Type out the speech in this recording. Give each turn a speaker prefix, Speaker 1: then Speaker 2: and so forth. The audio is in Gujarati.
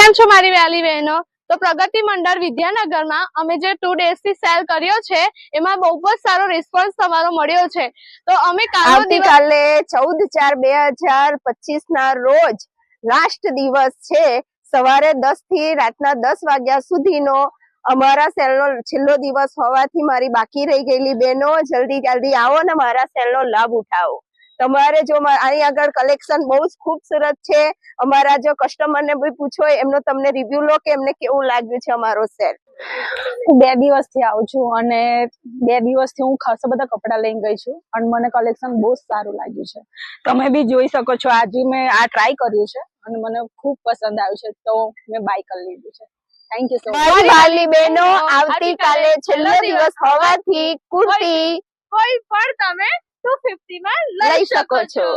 Speaker 1: કેમ છો મારી વહેલી બહેનો? તો પ્રગતિ મંડળ વિદ્યાનગરમાં અમે જે 2 days થી સેલ કર્યો છે એમાં બહુ જ સારો રિસ્પોન્સ તમારો મળ્યો છે. તો અમે
Speaker 2: આવતીકાલે 14/4/2025 ના રોજ લાસ્ટ દિવસ છે. સવારે 10 થી રાતના 10 વાગ્યા સુધીનો અમારા સેલનો છેલ્લો દિવસ હોવાથી મારી બાકી રહી ગયેલી બહેનો જલ્દી આવો ને મારા સેલનો લાભ ઉઠાવો. તમારે જો અહીં આગળ કલેક્શન બહુ જ ખૂબસૂરત છે. અમારા જો કસ્ટમરને બી પૂછો એમનો તમને રિવ્યુ લો કે એમને કેવું લાગ્યું છે અમારો સેલ.
Speaker 3: હું 2 દિવસથી આવું છું અને 2 દિવસથી હું ખાસા બધા કપડા લઈને ગઈ છું અને મને કલેક્શન બહુ સારું લાગ્યું છે. તમે બી જોઈ શકો છો. આજે મેં આ ટ્રાય કર્યું છે અને મને ખૂબ પસંદ આવ્યું છે તો મેં બાય કરી લીધું છે. Thank you so much.
Speaker 2: મારી વાલી બહેનો આવતીકાલે છેલ્લો દિવસ હોવાથી કુર્તી
Speaker 1: કોઈ પણ તમે 250 માં લઈ શકો છો.